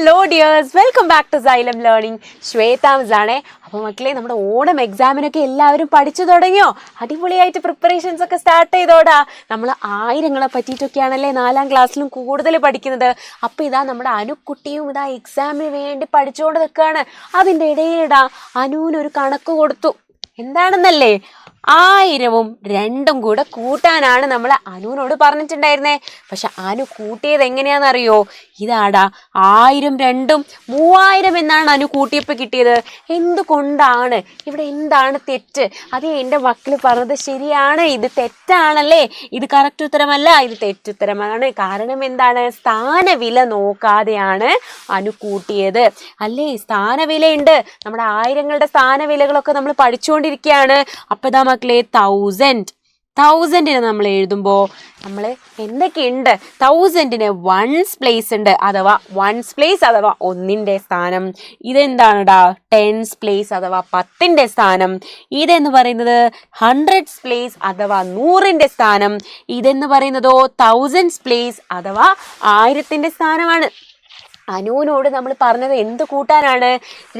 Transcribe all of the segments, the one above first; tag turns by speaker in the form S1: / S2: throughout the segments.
S1: Hello dears, welcome back to Xylem learning. ശ്വേതാംസ് ആണേ. അപ്പോൾ മക്കളെ, നമ്മുടെ ഓണം എക്സാമിനൊക്കെ എല്ലാവരും പഠിച്ചു തുടങ്ങിയോ? അടിപൊളിയായിട്ട് പ്രിപ്പറേഷൻസ് ഒക്കെ സ്റ്റാർട്ട് ചെയ്തോടാ. നമ്മൾ ആയിരങ്ങളെ പറ്റിയിട്ടൊക്കെയാണല്ലേ 4ാം ക്ലാസ്സിലും കൂടുതൽ പഠിക്കുന്നത്. അപ്പോൾ ഇതാ നമ്മുടെ അനുക്കുട്ടിയും ഇതാ എക്സാമിന് വേണ്ടി പഠിച്ചുകൊണ്ട് നിൽക്കുകയാണ്. അതിൻ്റെ ഇടയിലിടാ അനുവിനൊരു കണക്ക് കൊടുത്തു. എന്താണെന്നല്ലേ? 1000ഉം 2ഉം കൂടെ കൂട്ടാനാണ് നമ്മൾ അനുവിനോട് പറഞ്ഞിട്ടുണ്ടായിരുന്നേ. പക്ഷെ അനു കൂട്ടിയത് എങ്ങനെയാണെന്നറിയോ? ഇതാടാ 1000ഉം 2ഉം 3000 എന്നാണ് അനു കൂട്ടിയപ്പോൾ കിട്ടിയത്. എന്തുകൊണ്ടാണ്? ഇവിടെ എന്താണ് തെറ്റ്? അതേ എൻ്റെ മക്കൾ പറഞ്ഞത് ശരിയാണ്, ഇത് തെറ്റാണല്ലേ? ഇത് കറക്റ്റ് ഉത്തരമല്ല, ഇത് തെറ്റുത്തരമാണ്. കാരണം എന്താണ്? സ്ഥാനവില നോക്കാതെയാണ് അനു കൂട്ടിയത് അല്ലേ? സ്ഥാനവിലയുണ്ട്. നമ്മുടെ ആയിരങ്ങളുടെ സ്ഥാനവിലകളൊക്കെ നമ്മൾ പഠിച്ചുകൊണ്ടിരിക്കുകയാണ്. അപ്പോൾ ഇതാ മക്കളെ, 1000നെ നമ്മൾ എഴുതുമ്പോൾ നമ്മൾ എന്തൊക്കെയുണ്ട്? 1000ന് വൺസ് പ്ലേസ് ഉണ്ട്, അഥവാ വൺസ് പ്ലേസ് അഥവാ 1ൻ്റെ സ്ഥാനം. ഇതെന്താണെടാ? ടെൻസ് പ്ലേസ് അഥവാ 10ൻ്റെ സ്ഥാനം. ഇതെന്ന് പറയുന്നത് 100സ് പ്ലേസ് അഥവാ 100ൻ്റെ സ്ഥാനം. ഇതെന്ന് പറയുന്നതോ 1000സ് പ്ലേസ് അഥവാ 1000ൻ്റെ സ്ഥാനമാണ്. അനുവിനോട് നമ്മൾ പറഞ്ഞത് എന്ത് കൂട്ടാനാണ്?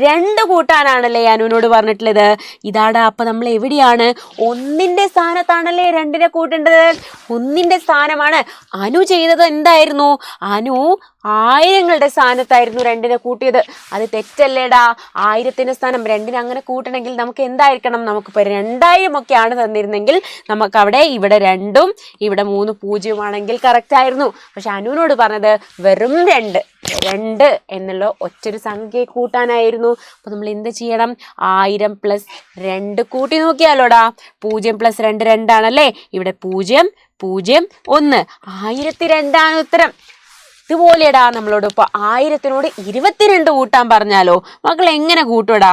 S1: 2 കൂട്ടാനാണല്ലേ അനുവിനോട് പറഞ്ഞിട്ടുള്ളത്. ഇതാടാ, അപ്പം നമ്മൾ എവിടെയാണ്? 1ൻ്റെ സ്ഥാനത്താണല്ലേ 2നെ കൂട്ടേണ്ടത്. 1ൻ്റെ സ്ഥാനമാണ്. അനു ചെയ്തത് എന്തായിരുന്നു? അനു ആയിരങ്ങളുടെ സ്ഥാനത്തായിരുന്നു 2നെ കൂട്ടിയത്. അത് തെറ്റല്ലേടാ. 1000ൻ്റെ സ്ഥാനം 2ന് അങ്ങനെ കൂട്ടണമെങ്കിൽ നമുക്ക് എന്തായിരിക്കണം? നമുക്കിപ്പോൾ 2000 ഒക്കെയാണ് തന്നിരുന്നെങ്കിൽ നമുക്ക് അവിടെ ഇവിടെ 2ഉം ഇവിടെ 3 പൂജ്യമാണെങ്കിൽ കറക്റ്റ് ആയിരുന്നു. പക്ഷെ അനുവിനോട് പറഞ്ഞത് വെറും 2 എന്നുള്ള ഒറ്റൊരു സംഖ്യ കൂട്ടാനായിരുന്നു. അപ്പോൾ നമ്മൾ എന്ത് ചെയ്യണം? 1000 + 2 കൂട്ടി നോക്കിയാലോടാ. 0 + 2 2 ആണല്ലേ? ഇവിടെ 0 0 1 1002 ആണ് ഉത്തരം. ഇതുപോലെടാ നമ്മളോട് ഇപ്പോൾ 1000നോട് 22 കൂട്ടാൻ പറഞ്ഞാലോ മക്കൾ എങ്ങനെ കൂട്ടൂടാ?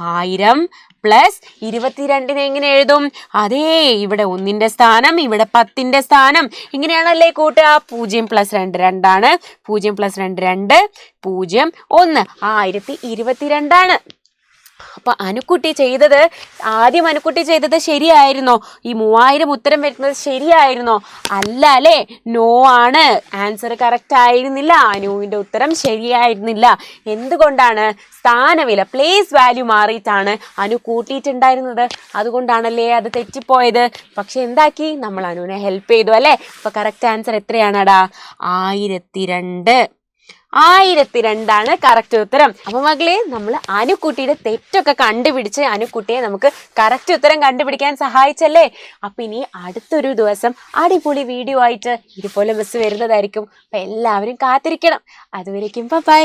S1: 1000 + 22നെ എങ്ങനെ എഴുതും? അതേ, ഇവിടെ 1ൻ്റെ സ്ഥാനം, ഇവിടെ 10ൻ്റെ സ്ഥാനം. ഇങ്ങനെയാണല്ലേ കൂട്ടുക. 0 + 2 2 ആണ്. 0 + 2 2, 0 1 1022 ആണ്. അപ്പോൾ അനുക്കുട്ടി ചെയ്തത് ശരിയായിരുന്നോ? ഈ 3000 ഉത്തരം വരുന്നത് ശരിയായിരുന്നോ? അല്ല അല്ലേ? നോ ആണ്. ആൻസർ കറക്റ്റ് ആയിരുന്നില്ല. അനുവിൻ്റെ ഉത്തരം ശരിയായിരുന്നില്ല. എന്തുകൊണ്ടാണ്? സ്ഥാനവില, പ്ലേസ് വാല്യൂ മാറിയിട്ടാണ് അനു കൂട്ടിയിട്ടുണ്ടായിരുന്നത്. അതുകൊണ്ടാണല്ലേ അത് തെറ്റിപ്പോയത്. പക്ഷെ എന്താക്കി? നമ്മൾ അനുവിനെ ഹെൽപ്പ് ചെയ്തു അല്ലേ? അപ്പോൾ കറക്റ്റ് ആൻസർ എത്രയാണടാ? 1002. 1002 കറക്റ്റ് ഉത്തരം. അപ്പൊ മകളെ, നമ്മൾ അനുക്കുട്ടിയുടെ തെറ്റൊക്കെ കണ്ടുപിടിച്ച് അനുക്കുട്ടിയെ നമുക്ക് കറക്റ്റ് ഉത്തരം കണ്ടുപിടിക്കാൻ സഹായിച്ചല്ലേ? അപ്പൊ ഇനി അടുത്തൊരു ദിവസം അടിപൊളി വീഡിയോ ആയിട്ട് ഇതുപോലെ മിസ് വരുന്നതായിരിക്കും. അപ്പൊ എല്ലാവരും കാത്തിരിക്കണം. അതുവരേക്കും ബൈ.